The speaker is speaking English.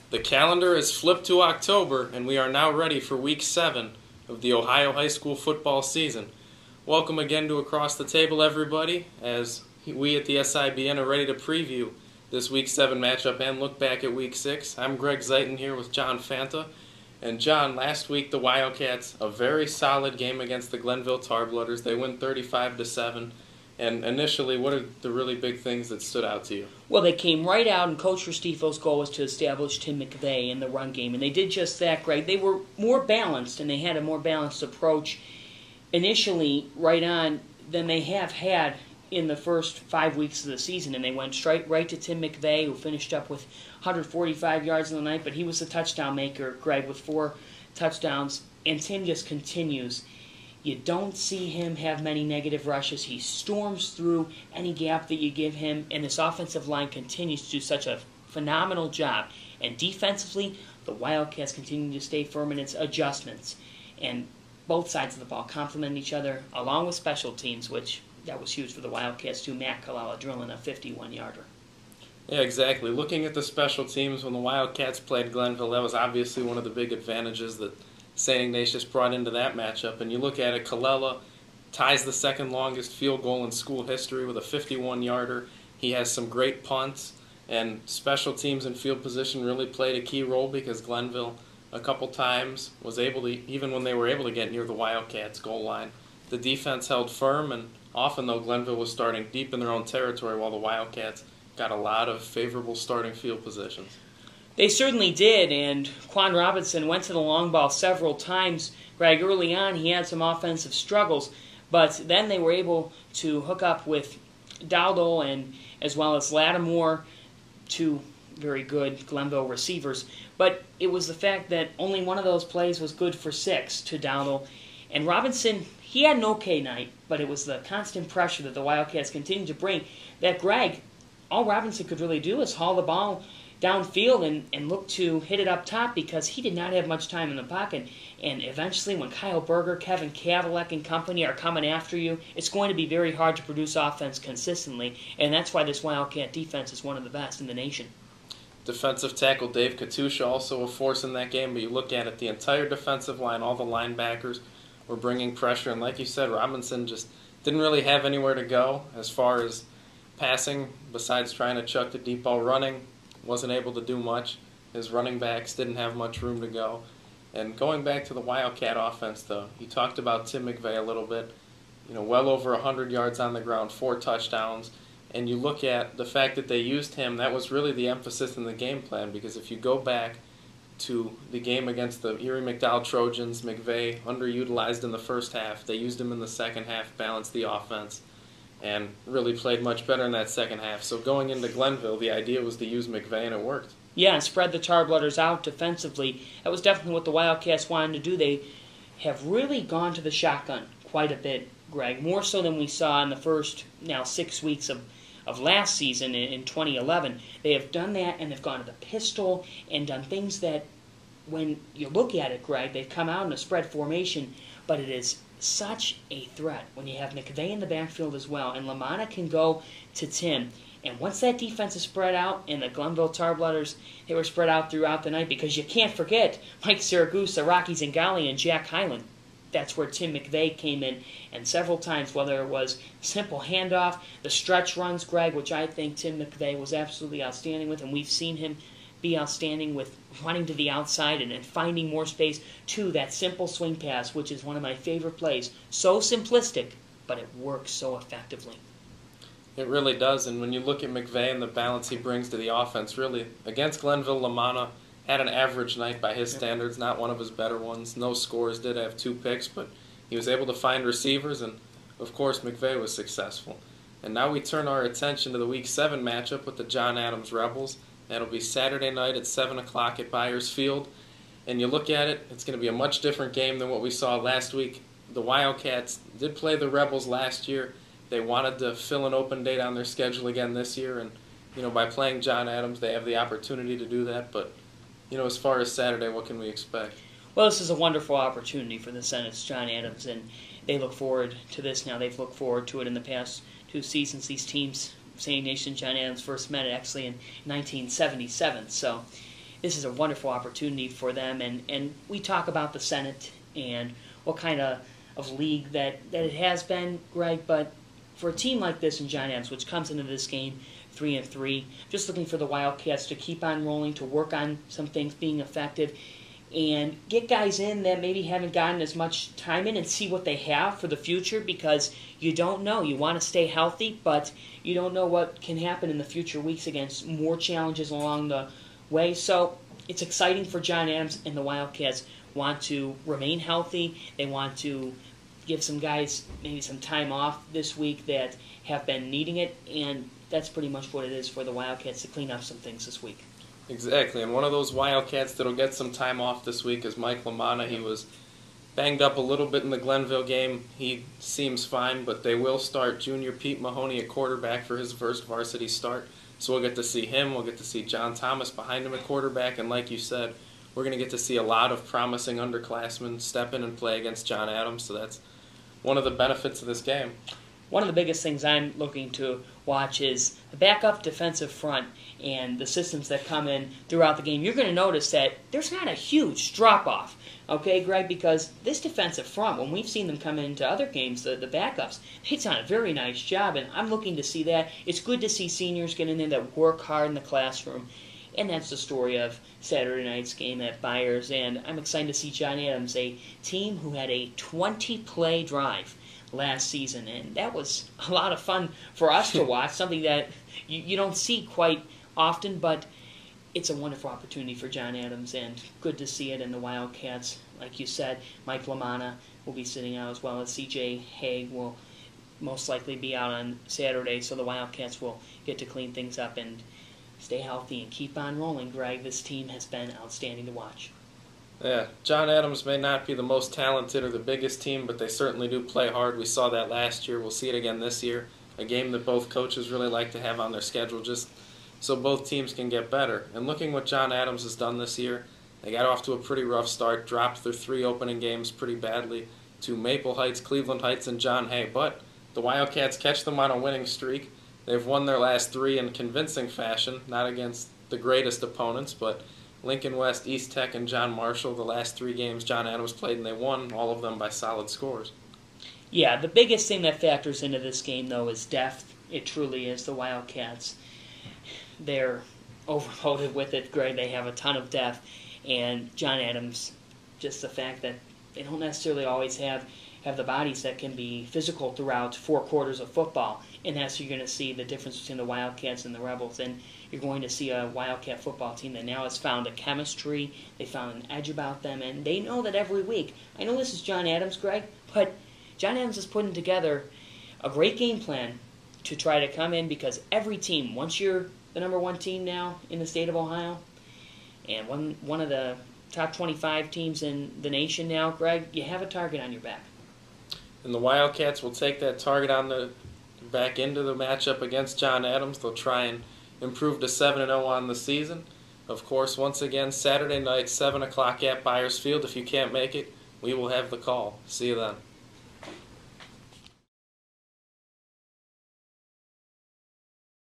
The calendar is flipped to October, and we are now ready for Week 7 of the Ohio high school football season. Welcome again to Across the Table, everybody, as we at the SIBN are ready to preview this Week 7 matchup and look back at Week 6. I'm Greg Zeiton here with John Fanta. And John, last week the Wildcats, a very solid game against the Glenville Tarblooders. They win 35-7. And initially, what are the really big things that stood out to you? Well, they came right out, and Coach Restifo's goal was to establish Tim McVeigh in the run game, and they did just that, Greg. They were more balanced, and they had a more balanced approach initially right on than they have had in the first 5 weeks of the season, and they went straight right to Tim McVeigh, who finished up with 145 yards in the night, but he was the touchdown maker, Greg, with 4 touchdowns, and Tim just continues. You don't see him have many negative rushes. He storms through any gap that you give him, and this offensive line continues to do such a phenomenal job. And defensively, the Wildcats continue to stay firm in its adjustments. And both sides of the ball complement each other, along with special teams, which that was huge for the Wildcats, too. Matt Kalala drilling a 51-yarder. Yeah, exactly. Looking at the special teams, when the Wildcats played Glenville, that was obviously one of the big advantages that St. Ignatius brought into that matchup. And you look at it, Kalala ties the second longest field goal in school history with a 51-yarder. He has some great punts, and special teams and field position really played a key role because Glenville a couple times was able to, even when they were able to get near the Wildcats' goal line, the defense held firm, and often, though, Glenville was starting deep in their own territory while the Wildcats got a lot of favorable starting field positions. They certainly did, and Quan Robinson went to the long ball several times. Greg, early on, he had some offensive struggles, but then they were able to hook up with Dowdle and as well as Lattimore, 2 very good Glenville receivers. But it was the fact that only one of those plays was good for 6 to Dowdle. And Robinson, he had an okay night, but it was the constant pressure that the Wildcats continued to bring that, Greg, all Robinson could really do is haul the ball downfield and look to hit it up top because he did not have much time in the pocket. And eventually when Kyle Berger, Kevin Cadillac and company are coming after you, it's going to be very hard to produce offense consistently, and that's why this Wildcat defense is one of the best in the nation. Defensive tackle Dave Katusha also a force in that game, but you look at it, the entire defensive line, all the linebackers were bringing pressure, and like you said, Robinson just didn't really have anywhere to go as far as passing besides trying to chuck the deep ball. Running, wasn't able to do much. His running backs didn't have much room to go. And going back to the Wildcat offense, though, you talked about Tim McVeigh a little bit. Well over 100 yards on the ground, 4 touchdowns. And you look at the fact that they used him, that was really the emphasis in the game plan, because if you go back to the game against the Erie McDowell Trojans, McVeigh underutilized in the first half. They used him in the second half, balanced the offense, and really played much better in that second half. So going into Glenville, the idea was to use McVeigh, and it worked. Yeah, and spread the Tarblooders out defensively. That was definitely what the Wildcats wanted to do. They have really gone to the shotgun quite a bit, Greg, more so than we saw in the first, 6 weeks of last season in 2011. They have done that, and they've gone to the pistol and done things that, when you look at it, Greg, they've come out in a spread formation, but it is such a threat when you have McVeigh in the backfield as well, and LaManna can go to Tim. And once that defense is spread out, and the Glenville Tarblooders, they were spread out throughout the night, because you can't forget Mike Siragusa, Rocky Zingali, and Jack Hyland. That's where Tim McVeigh came in, and several times, whether it was simple handoff, the stretch runs, Greg, which I think Tim McVeigh was absolutely outstanding with, and we've seen him be outstanding with running to the outside and finding more space to that simple swing pass, which is one of my favorite plays. So simplistic, but it works so effectively. It really does, and when you look at McVeigh and the balance he brings to the offense, really, against Glenville, LaManna had an average night by his standards, not one of his better ones. No scores, did have 2 picks, but he was able to find receivers, and of course McVeigh was successful. And now we turn our attention to the Week 7 matchup with the John Adams Rebels. That'll be Saturday night at 7 o'clock at Byers Field. And you look at it, it's going to be a much different game than what we saw last week. The Wildcats did play the Rebels last year. They wanted to fill an open date on their schedule again this year, and by playing John Adams, they have the opportunity to do that. But as far as Saturday, what can we expect? Well, this is a wonderful opportunity for the Senate's John Adams, and they look forward to this now. They've looked forward to it in the past 2 seasons. These teams, St. Ignatius and John Adams, first met actually in 1977. So this is a wonderful opportunity for them. And we talk about the Senate and what kind of league that it has been, Greg, but for a team like this in John Adams, which comes into this game 3-3, just looking for the Wildcats to keep on rolling, to work on some things being effective, and get guys in that maybe haven't gotten as much time in and see what they have for the future, because you don't know. You want to stay healthy, but you don't know what can happen in the future weeks against more challenges along the way. So it's exciting for John Adams, and the Wildcats want to remain healthy. They want to give some guys maybe some time off this week that have been needing it, and that's pretty much what it is for the Wildcats, to clean up some things this week. Exactly, and one of those Wildcats that'll get some time off this week is Mike LaManna. He was banged up a little bit in the Glenville game. He seems fine, but they will start junior Pete Mahoney at quarterback for his first varsity start. So we'll get to see him. We'll get to see John Thomas behind him at quarterback, and like you said, we're going to get to see a lot of promising underclassmen step in and play against John Adams, so that's one of the benefits of this game. One of the biggest things I'm looking to watch is the backup defensive front and the systems that come in throughout the game. You're going to notice that there's not a huge drop-off, okay, Greg, because this defensive front, when we've seen them come into other games, the backups, they've done a very nice job, and I'm looking to see that. It's good to see seniors get in there that work hard in the classroom, and that's the story of Saturday night's game at Byers, and I'm excited to see John Adams, a team who had a 20-play drive last season, and that was a lot of fun for us to watch, something that you don't see quite often, but it's a wonderful opportunity for John Adams, and good to see it. In the Wildcats, like you said, Mike LaManna will be sitting out, as well as C.J. Haig will most likely be out on Saturday, so the Wildcats will get to clean things up and stay healthy and keep on rolling, Greg. This team has been outstanding to watch. Yeah, John Adams may not be the most talented or the biggest team, but they certainly do play hard. We saw that last year. We'll see it again this year. A game that both coaches really like to have on their schedule just so both teams can get better. And looking what John Adams has done this year, they got off to a pretty rough start, dropped their 3 opening games pretty badly to Maple Heights, Cleveland Heights, and John Hay. But the Wildcats catch them on a winning streak. They've won their last 3 in convincing fashion, not against the greatest opponents, but Lincoln West, East Tech, and John Marshall, the last 3 games John Adams played, and they won all of them by solid scores. Yeah, the biggest thing that factors into this game, though, is depth. It truly is. The Wildcats, they're overloaded with it, Greg. They have a ton of depth. And John Adams, just the fact that they don't necessarily always have the bodies that can be physical throughout 4 quarters of football. And that's you're going to see the difference between the Wildcats and the Rebels. And you're going to see a Wildcat football team that now has found a chemistry. They found an edge about them, and they know that every week. I know this is John Adams, Greg, but John Adams is putting together a great game plan to try to come in, because every team, once you're the number 1 team now in the state of Ohio, and one of the top 25 teams in the nation now, Greg, you have a target on your back. And the Wildcats will take that target on the back into the matchup against John Adams. They'll try and improve to 7-0 on the season. Of course, once again, Saturday night, 7 o'clock at Byers Field. If you can't make it, we will have the call. See you then.